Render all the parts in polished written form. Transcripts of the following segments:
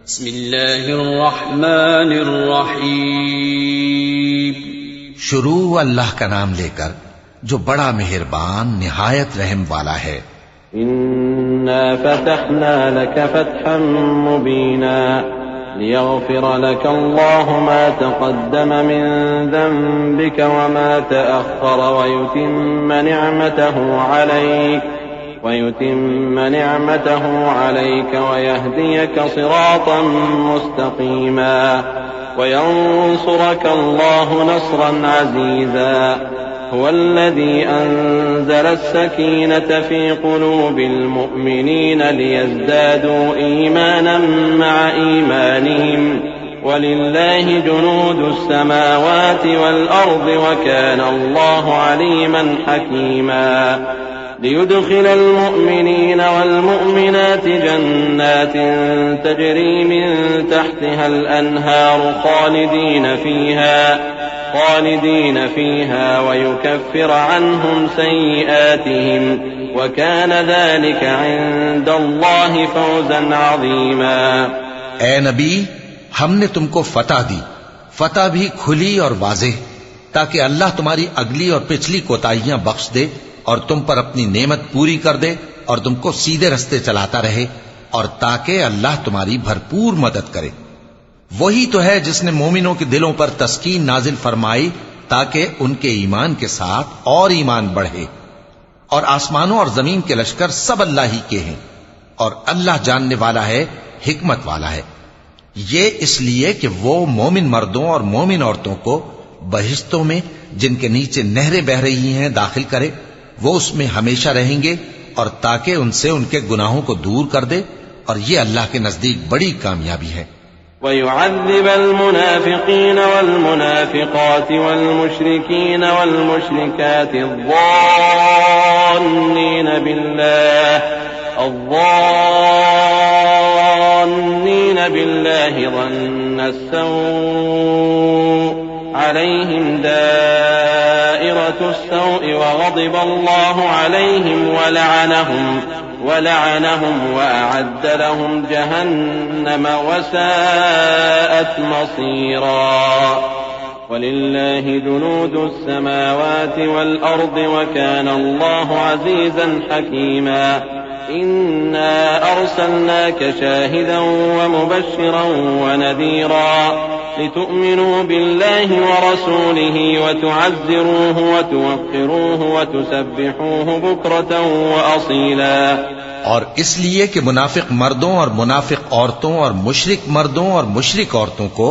بسم اللہ الرحمن الرحیم. شروع اللہ کا نام لے کر جو بڑا مہربان نہایت رحم والا ہے. إنا فتحنا لك فتحا مبينا ليغفر لك الله ما تقدم من ذنبك وما تأخر ويتم نعمته عليك ويهديك صراطا مستقيما وينصرك الله نصرا عزيزا. هو الذي أنزل السكينة في قلوب المؤمنين ليزدادوا إيمانا مع إيمانهم ولله جنود السماوات والأرض وكان الله عليما حكيما. ليدخل المؤمنين والمؤمنات جنات تجري من تحتها الأنهار خالدين فيها ويكفر عنهم سيئاتهم وكان ذلك عند الله فوزا عظيما. اے نبی، ہم نے تم کو فتح دی، فتح بھی کھلی اور واضح، تاکہ اللہ تمہاری اگلی اور پچھلی کوتاہیاں بخش دے اور تم پر اپنی نعمت پوری کر دے اور تم کو سیدھے رستے چلاتا رہے، اور تاکہ اللہ تمہاری بھرپور مدد کرے. وہی تو ہے جس نے مومنوں کے دلوں پر تسکین نازل فرمائی تاکہ ان کے ایمان کے ساتھ اور ایمان بڑھے. اور آسمانوں اور زمین کے لشکر سب اللہ ہی کے ہیں، اور اللہ جاننے والا ہے، حکمت والا ہے. یہ اس لیے کہ وہ مومن مردوں اور مومن عورتوں کو بہشتوں میں جن کے نیچے نہریں بہ رہی ہیں داخل کرے، وہ اس میں ہمیشہ رہیں گے، اور تاکہ ان سے ان کے گناہوں کو دور کر دے، اور یہ اللہ کے نزدیک بڑی کامیابی ہے. ويعذب المنافقين والمنافقات والمشركين والمشركات الظانين بالله ظن السوء عليهم دائرة السوء وغضب الله عليهم ولعنهم وأعد لهم جهنم وساءت مصيرا. ولله جنود السماوات والأرض وكان الله عزيزا حكيما. إنا أرسلناك شاهدا ومبشرا ونذيرا لتؤمنوا بالله ورسوله وتعزروه وتوقروه وتسبحوه بكرة وأصيلا. اور اس لیے کہ منافق مردوں اور منافق عورتوں اور مشرک مردوں اور مشرک عورتوں کو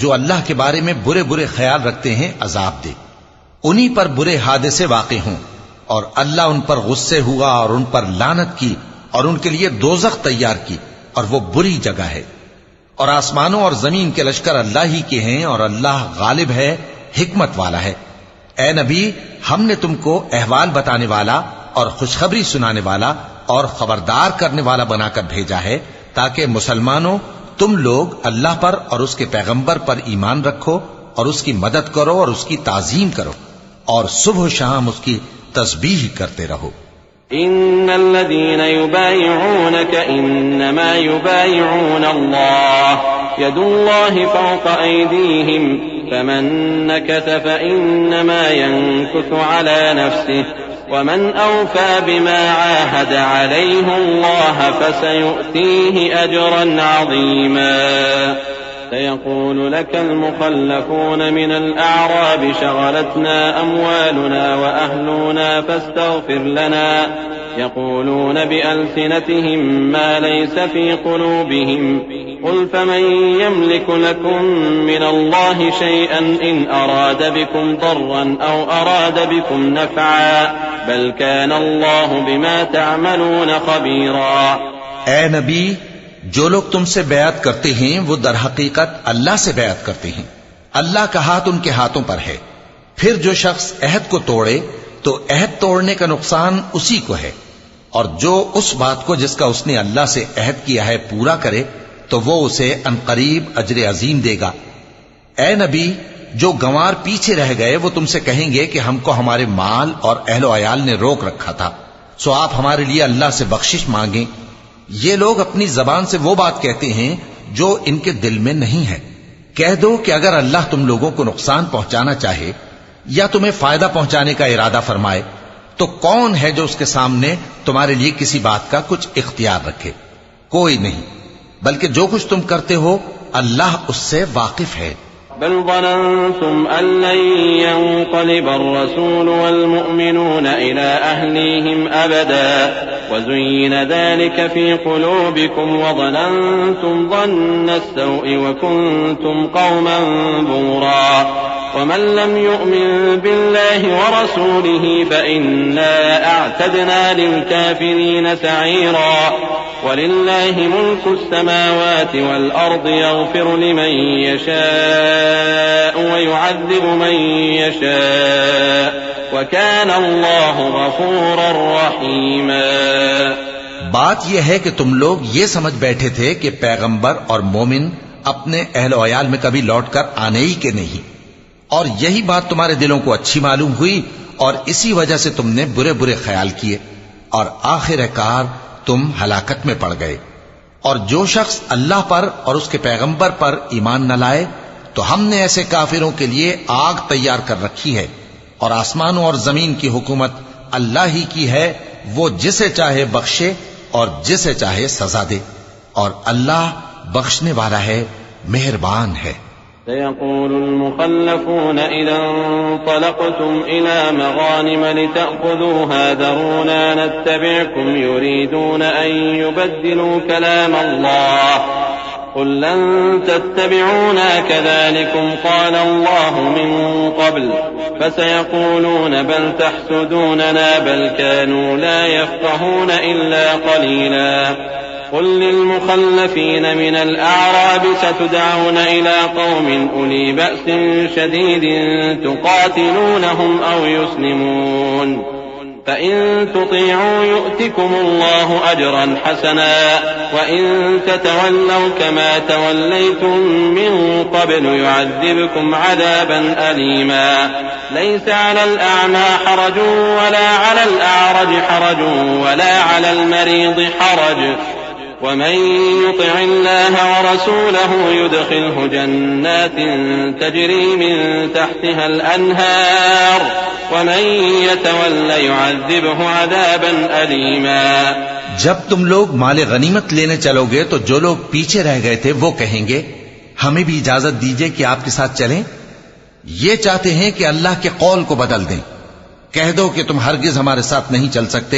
جو اللہ کے بارے میں برے برے خیال رکھتے ہیں عذاب دے، انہی پر برے حادثے واقع ہوں، اور اللہ ان پر غصے ہوا اور ان پر لعنت کی اور ان کے لیے دوزخ تیار کی، اور وہ بری جگہ ہے. اور آسمانوں اور زمین کے لشکر اللہ ہی کے ہیں، اور اللہ غالب ہے، حکمت والا ہے. اے نبی، ہم نے تم کو احوال بتانے والا اور خوشخبری سنانے والا اور خبردار کرنے والا بنا کر بھیجا ہے، تاکہ مسلمانوں تم لوگ اللہ پر اور اس کے پیغمبر پر ایمان رکھو اور اس کی مدد کرو اور اس کی تعظیم کرو، اور صبح و شام اس کی تسبیح کرتے رہو. إن الذين يبايعونك إنما يبايعون الله يد الله فوق أيديهم فمن نكث فإنما ينكث على نفسه ومن أوفى بما عاهد عليه الله فسيؤتيه أجرا عظيما. سيقول لك المخلفون من الأعراب شغلتنا أموالنا وأهلنا فاستغفر لنا يقولون بألسنتهم ما ليس في قلوبهم قل فمن يملك لكم من الله شيئا إن أراد بكم ضرا أو أراد بكم نفعا بل كان الله بما تعملون خبيرا. اے نبی، جو لوگ تم سے بیعت کرتے ہیں وہ در حقیقت اللہ سے بیعت کرتے ہیں، اللہ کا ہاتھ ان کے ہاتھوں پر ہے. پھر جو شخص عہد کو توڑے تو عہد توڑنے کا نقصان اسی کو ہے، اور جو اس بات کو جس کا اس نے اللہ سے عہد کیا ہے پورا کرے تو وہ اسے عنقریب اجر عظیم دے گا. اے نبی، جو گنوار پیچھے رہ گئے وہ تم سے کہیں گے کہ ہم کو ہمارے مال اور اہل و عیال نے روک رکھا تھا، سو آپ ہمارے لیے اللہ سے بخشش مانگیں. یہ لوگ اپنی زبان سے وہ بات کہتے ہیں جو ان کے دل میں نہیں ہے۔ کہہ دو کہ اگر اللہ تم لوگوں کو نقصان پہنچانا چاہے یا تمہیں فائدہ پہنچانے کا ارادہ فرمائے تو کون ہے جو اس کے سامنے تمہارے لیے کسی بات کا کچھ اختیار رکھے؟ کوئی نہیں، بلکہ جو کچھ تم کرتے ہو اللہ اس سے واقف ہے۔ بل ظننتم أن لن ينقلب الرسول والمؤمنون إلى أهليهم أبدا وزين ذلك في قلوبكم وظننتم ظن السوء وكنتم قوما بورا ومن لم يؤمن بالله ورسوله فإنا أعتدنا للكافرين سعيرا ولله ملك السماوات والأرض يغفر لمن يشاء ويعذب من يشاء وكان الله غفورا رحيما۔ بات یہ ہے کہ تم لوگ یہ سمجھ بیٹھے تھے کہ پیغمبر اور مومن اپنے اہل و عیال میں کبھی لوٹ کر آنے ہی کے نہیں، اور یہی بات تمہارے دلوں کو اچھی معلوم ہوئی اور اسی وجہ سے تم نے برے برے خیال کیے اور آخر کار تم ہلاکت میں پڑ گئے۔ اور جو شخص اللہ پر اور اس کے پیغمبر پر ایمان نہ لائے تو ہم نے ایسے کافروں کے لیے آگ تیار کر رکھی ہے، اور آسمانوں اور زمین کی حکومت اللہ ہی کی ہے، وہ جسے چاہے بخشے اور جسے چاہے سزا دے، اور اللہ بخشنے والا ہے، مہربان ہے۔ سيقول المخلفون إذا انطلقتم إلى مغانم لتأخذوها ذرونا نتبعكم يريدون أن يبدلوا كلام الله قل لن تتبعونا كذلكم قال الله من قبل فسيقولون بل تحسدوننا بل كانوا لا يفقهون إلا قليلا قل للمخلفين من الأعراب ستدعون إلى قوم أولي بأس شديد تقاتلونهم أو يسلمون فإن تطيعوا يؤتكم الله أجرا حسنا وإن تتولوا كما توليتم من قبل يعذبكم عذابا أليما ليس على الأعمى حرج ولا على الأعرج حرج ولا على المريض حرج ومن يطع الله ورسوله يدخله جنات تجري من تحتها الأنهار ومن يتول يعذبه عذابا أليما۔ جب تم لوگ مال غنیمت لینے چلو گے تو جو لوگ پیچھے رہ گئے تھے وہ کہیں گے ہمیں بھی اجازت دیجئے کہ آپ کے ساتھ چلیں، یہ چاہتے ہیں کہ اللہ کے قول کو بدل دیں۔ کہہ دو کہ تم ہرگز ہمارے ساتھ نہیں چل سکتے،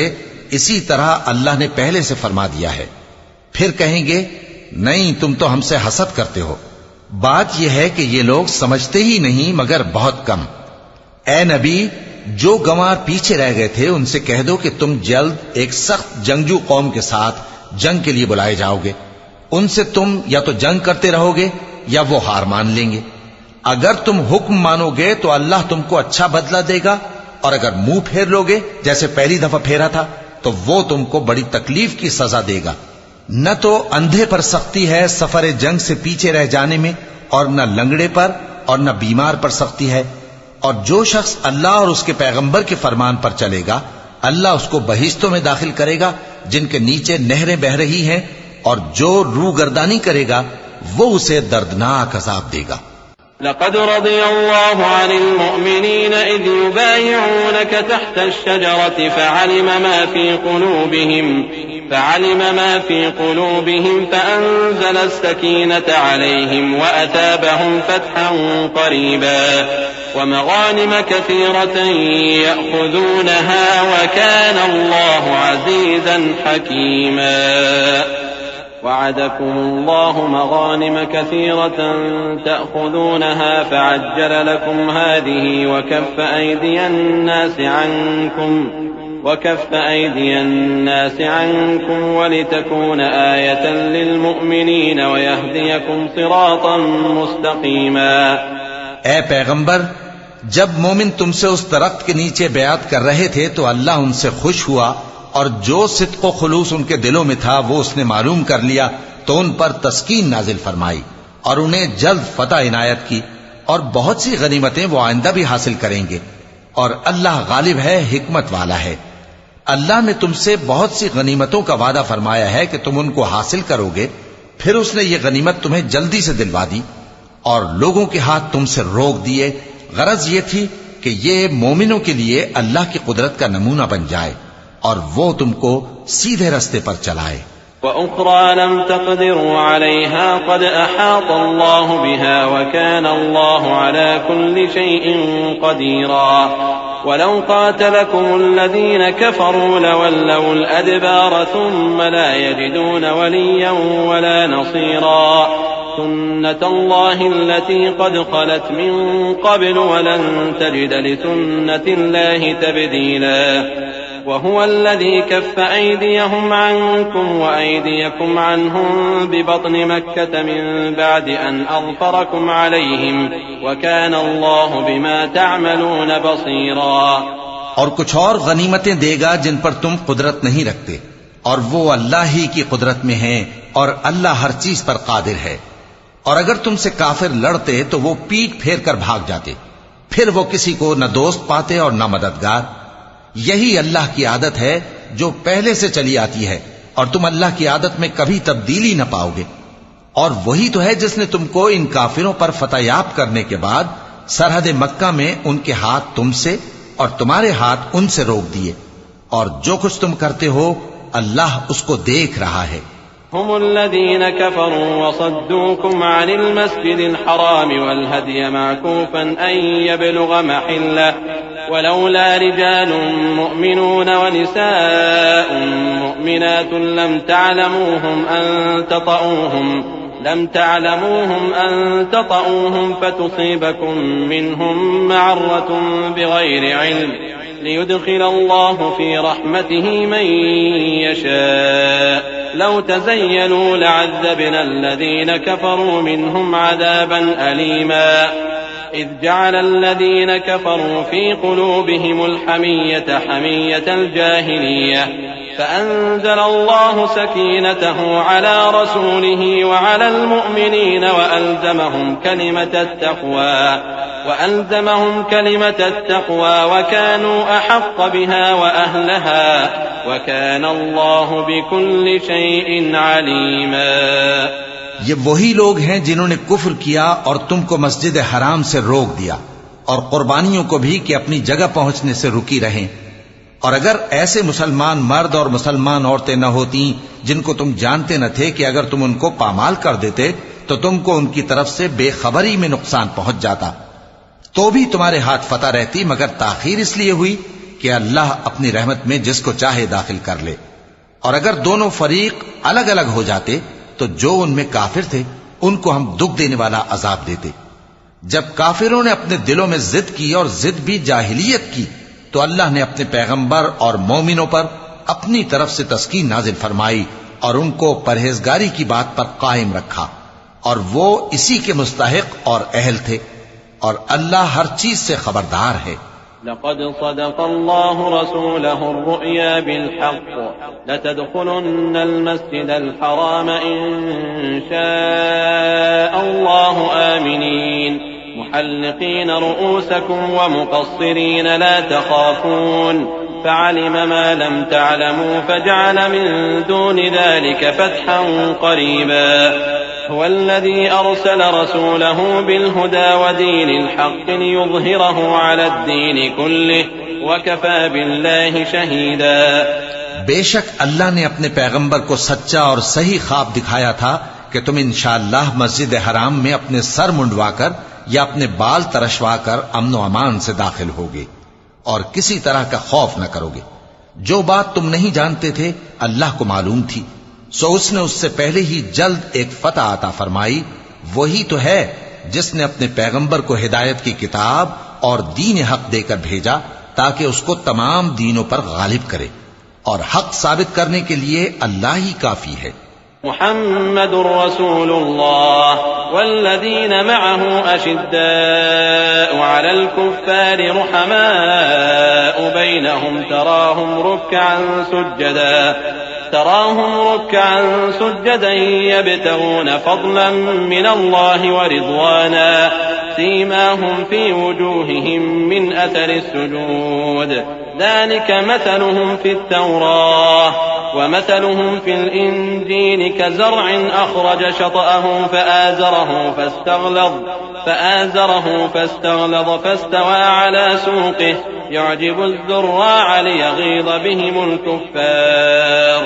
اسی طرح اللہ نے پہلے سے فرما دیا ہے۔ پھر کہیں گے نہیں، تم تو ہم سے حسد کرتے ہو۔ بات یہ ہے کہ یہ لوگ سمجھتے ہی نہیں مگر بہت کم۔ اے نبی، جو گنوار پیچھے رہ گئے تھے ان سے کہہ دو کہ تم جلد ایک سخت جنگجو قوم کے ساتھ جنگ کے لیے بلائے جاؤ گے، ان سے تم یا تو جنگ کرتے رہو گے یا وہ ہار مان لیں گے۔ اگر تم حکم مانو گے تو اللہ تم کو اچھا بدلہ دے گا، اور اگر منہ پھیر لو گے جیسے پہلی دفعہ پھیرا تھا تو وہ تم کو بڑی تکلیف کی سزا دے گا۔ نہ تو اندھے پر سختی ہے سفر جنگ سے پیچھے رہ جانے میں، اور نہ لنگڑے پر اور نہ بیمار پر سختی ہے، اور جو شخص اللہ اور اس کے پیغمبر کے فرمان پر چلے گا اللہ اس کو بہشتوں میں داخل کرے گا جن کے نیچے نہریں بہ رہی ہیں، اور جو روگردانی کرے گا وہ اسے دردناک عذاب دے گا۔ لقد رضي الله عن المؤمنين إذ يبايعونك تحت الشجرة فعلم ما في قلوبهم فأنزل السكينة عليهم وأثابهم فتحا قريبا ومغانم كثيرة يأخذونها وكان الله عزيزا حكيما۔ وعدكم الله مغانم كثيرة تأخذونها فعجل لكم هذه وكف أيدي الناس عنكم ولتكون آية للمؤمنين ويهديكم صراطا مستقيما۔ اے پیغمبر، جب مومن تم سے اس درخت کے نیچے بیعت کر رہے تھے تو اللہ ان سے خوش ہوا، اور جو صدق و خلوص ان کے دلوں میں تھا وہ اس نے معلوم کر لیا تو ان پر تسکین نازل فرمائی اور انہیں جلد فتح عنایت کی، اور بہت سی غنیمتیں وہ آئندہ بھی حاصل کریں گے، اور اللہ غالب ہے، حکمت والا ہے۔ اللہ نے تم سے بہت سی غنیمتوں کا وعدہ فرمایا ہے کہ تم ان کو حاصل کرو گے، پھر اس نے یہ غنیمت تمہیں جلدی سے دلوا دی اور لوگوں کے ہاتھ تم سے روک دیے. غرض یہ تھی کہ یہ مومنوں کے لیے اللہ کی قدرت کا نمونہ بن جائے اور وہ تم کو سیدھے رستے پر چلائے. وأخرى لم تقدروا عليها قد أحاط الله بها وكان الله على كل شيء قديرا. ولو قاتلكم الذين كفروا لولوا الأدبار ثم لا يجدون وليا ولا نصيرا. سنة الله التي قد خلت من قبل ولن تجد لسنة الله تبديلا. وهو الذي كف أيديهم عنكم وأيديكم عنهم ببطن مكة من بعد أن أظفركم عليهم وكان الله بما تعملون بصيرا. اور کچھ اور غنیمتیں دے گا جن پر تم قدرت نہیں رکھتے اور وہ اللہ ہی کی قدرت میں ہیں اور اللہ ہر چیز پر قادر ہے. اور اگر تم سے کافر لڑتے تو وہ پیٹ پھیر کر بھاگ جاتے، پھر وہ کسی کو نہ دوست پاتے اور نہ مددگار. یہی اللہ کی عادت ہے جو پہلے سے چلی آتی ہے اور تم اللہ کی عادت میں کبھی تبدیلی نہ پاؤ گے. اور وہی تو ہے جس نے تم کو ان کافروں پر فتح یاب کرنے کے بعد سرحد مکہ میں ان کے ہاتھ تم سے اور تمہارے ہاتھ ان سے روک دیے. اور جو کچھ تم کرتے ہو اللہ اس کو دیکھ رہا ہے. هم الذين كفروا وصدوكم عن المسجد الحرام والهدي معكوفا أن يبلغ محله ولولا رجال مؤمنون ونساء مؤمنات لم تعلموهم أن تطؤوهم فتصيبكم منهم معرة بغير علم ليدخل الله في رحمته من يشاء. لو تزينوا لعذبنا الذين كفروا منهم عذابا أليما. إذ جعل الذين كفروا في قلوبهم الحمية حمية الجاهلية فأنزل الله سكينته على رسوله وعلى المؤمنين وألزمهم كلمة التقوى وكانوا أحق بها وأهلها وكان الله بكل شيء عليما. یہ وہی لوگ ہیں جنہوں نے کفر کیا اور تم کو مسجد حرام سے روک دیا اور قربانیوں کو بھی کہ اپنی جگہ پہنچنے سے رکی رہیں. اور اگر ایسے مسلمان مرد اور مسلمان عورتیں نہ ہوتی جن کو تم جانتے نہ تھے کہ اگر تم ان کو پامال کر دیتے تو تم کو ان کی طرف سے بے خبری میں نقصان پہنچ جاتا، تو بھی تمہارے ہاتھ فتح رہتی، مگر تاخیر اس لیے ہوئی کہ اللہ اپنی رحمت میں جس کو چاہے داخل کر لے. اور اگر دونوں فریق الگ الگ ہو جاتے تو جو ان میں کافر تھے ان کو ہم دکھ دینے والا عذاب دیتے. جب کافروں نے اپنے دلوں میں ضد کی اور ضد بھی جاہلیت کی تو اللہ نے اپنے پیغمبر اور مومنوں پر اپنی طرف سے تسکین نازل فرمائی اور ان کو پرہیزگاری کی بات پر قائم رکھا، اور وہ اسی کے مستحق اور اہل تھے، اور اللہ ہر چیز سے خبردار ہے. لقد صدق الله رسوله الرؤيا بالحق لتدخلن المسجد الحرام إن شاء الله آمنين محلقين رؤوسكم ومقصرين لا تخافون فعلم ما لم تعلموا فجعل من دون ذلك فتحا قريبا. هو الذي أرسل رسوله بالهدى ودين الحق ليظهره على الدين كله وكفى بالله شهيدا. بے شک اللہ نے اپنے پیغمبر کو سچا اور صحیح خواب دکھایا تھا کہ تم انشاءاللہ مسجد حرام میں اپنے سر منڈوا کر یا اپنے بال ترشوا کر امن و امان سے داخل ہوگے اور کسی طرح کا خوف نہ کرو گے. جو بات تم نہیں جانتے تھے اللہ کو معلوم تھی، سو اس نے اس سے پہلے ہی جلد ایک فتح عطا فرمائی. وہی تو ہے جس نے اپنے پیغمبر کو ہدایت کی کتاب اور دین حق دے کر بھیجا تاکہ اس کو تمام دینوں پر غالب کرے، اور حق ثابت کرنے کے لیے اللہ ہی کافی ہے. محمد رسول الله والذين معه أشداء على الكفار رحماء بينهم تراهم ركعا سجدا يبتغون فضلا من الله ورضوانا سيماهم في وجوههم من أثر السجود ذلك مثلهم في التوراة ومثلهم في الإنجيل كزرع أخرج شطأه فآزره فاستغلظ فاستوى على سوقه يعجب الزراع ليغيظ بهم الكفار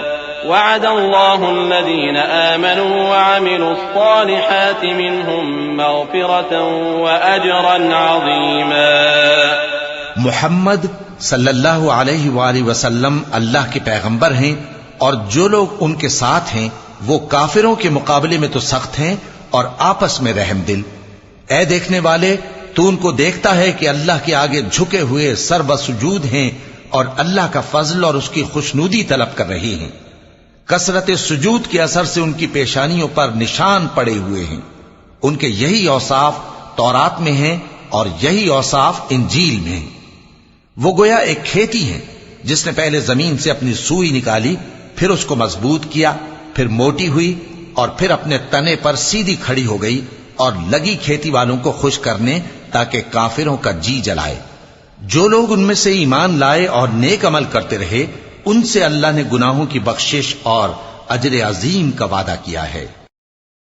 وعد الله الذين آمنوا وعملوا الصالحات منهم مغفرة وأجرا عظيما۔ محمد صلی اللہ علیہ وآلہ وسلم اللہ کے پیغمبر ہیں، اور جو لوگ ان کے ساتھ ہیں وہ کافروں کے مقابلے میں تو سخت ہیں اور آپس میں رحم دل۔ اے دیکھنے والے، تو ان کو دیکھتا ہے کہ اللہ کے آگے جھکے ہوئے سر بسجود ہیں اور اللہ کا فضل اور اس کی خوشنودی طلب کر رہے ہیں۔ کثرت سجود کے اثر سے ان کی پیشانیوں پر نشان پڑے ہوئے ہیں۔ ان کے یہی اوصاف تورات میں ہیں اور یہی اوصاف انجیل میں ہیں۔ وہ گویا ایک کھیتی ہے جس نے پہلے زمین سے اپنی سوئی نکالی، پھر اس کو مضبوط کیا، پھر موٹی ہوئی اور پھر اپنے تنے پر سیدھی کھڑی ہو گئی، اور لگی کھیتی والوں کو خوش کرنے تاکہ کافروں کا جی جلائے۔ جو لوگ ان میں سے ایمان لائے اور نیک عمل کرتے رہے، ان سے اللہ نے گناہوں کی بخشش اور اجر عظیم کا وعدہ کیا ہے۔